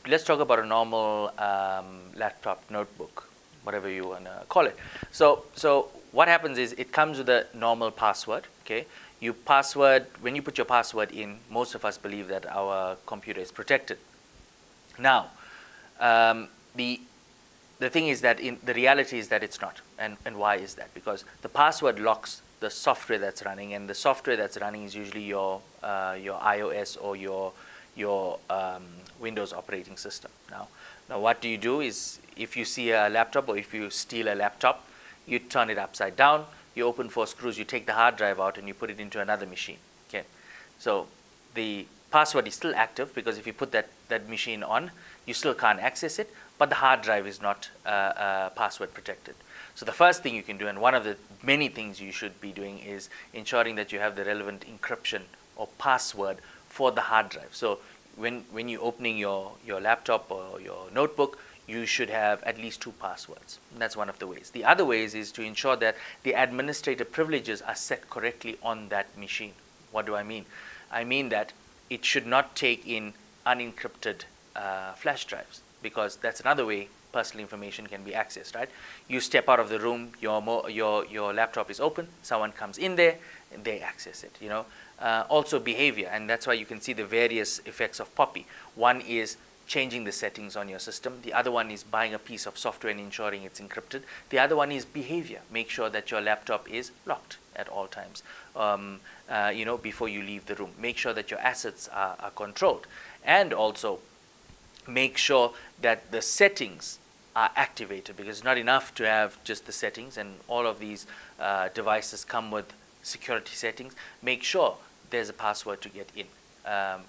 let's talk about a normal laptop, notebook, whatever you want to call it. So what happens is it comes with a normal password. Okay, when you put your password in, most of us believe that our computer is protected. Now, the thing is that the reality is that it's not. And why is that? Because the password locks the software that's running, and the software that's running is usually your iOS or your Windows operating system. Now what do you do is, if you see a laptop or if you steal a laptop, you turn it upside down, you open 4 screws, you take the hard drive out and you put it into another machine. Okay, so the password is still active, because if you put that machine on, you still can't access it, but the hard drive is not password protected. So the first thing you can do, and one of the many things you should be doing, is ensuring that you have the relevant encryption or password for the hard drive. So when you're opening your laptop or your notebook, you should have at least 2 passwords. And that's one of the ways. The other ways is to ensure that the administrator privileges are set correctly on that machine. What do I mean? I mean that it should not take in unencrypted flash drives, because that's another way personal information can be accessed, right? You step out of the room, your laptop is open, someone comes in there, and they access it, you know. Also behavior, and that's why you can see the various effects of POPI. One is changing the settings on your system. The other one is buying a piece of software and ensuring it's encrypted. The other one is behavior. Make sure that your laptop is locked at all times, you know, before you leave the room. Make sure that your assets are controlled, and also make sure that the settings are activated, because it's not enough to have just the settings, and all of these devices come with security settings. Make sure there's a password to get in.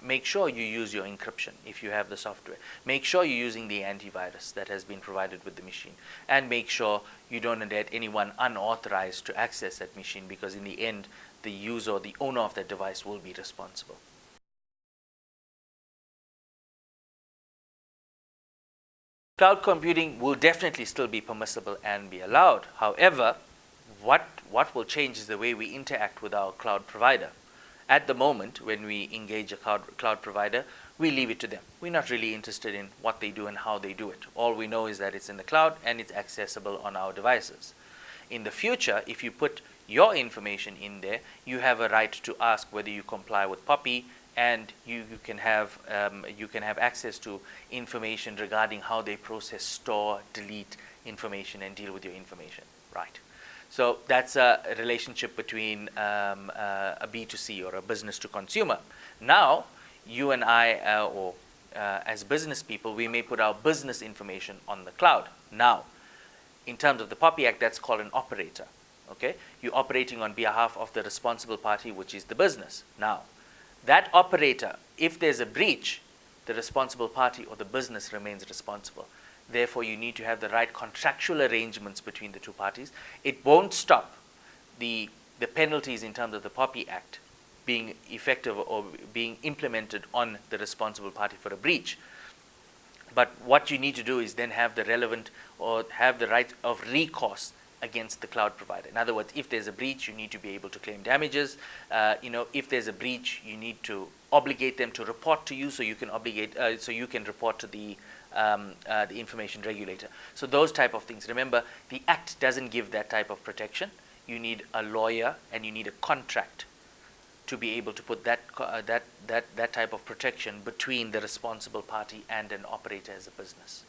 Make sure you use your encryption if you have the software. Make sure you're using the antivirus that has been provided with the machine, and make sure you don't let anyone unauthorized to access that machine, because in the end, the user or the owner of that device will be responsible. Cloud computing will definitely still be permissible and be allowed. However, what will change is the way we interact with our cloud provider. At the moment, when we engage a cloud provider, we leave it to them. We're not really interested in what they do and how they do it. All we know is that it's in the cloud and it's accessible on our devices. In the future, if you put your information in there, you have a right to ask whether you comply with POPI, and you can have access to information regarding how they process, store, delete information, and deal with your information. Right. So that's a relationship between a B2C, or a business to consumer. Now, you and I, as business people, we may put our business information on the cloud. Now, in terms of the POPI Act, that's called an operator. Okay, you're operating on behalf of the responsible party, which is the business. Now, that operator, if there's a breach, the responsible party or the business remains responsible. Therefore, you need to have the right contractual arrangements between the two parties. It won't stop the penalties in terms of the POPI Act being effective or being implemented on the responsible party for a breach. But what you need to do is then have the relevant, or have the right of recourse against the cloud provider. In other words, if there's a breach, you need to be able to claim damages. You know, if there's a breach, you need to obligate them to report to you, so you can report to the information regulator. So those type of things. Remember, the Act doesn't give that type of protection. You need a lawyer and you need a contract to be able to put that type of protection between the responsible party and an operator as a business.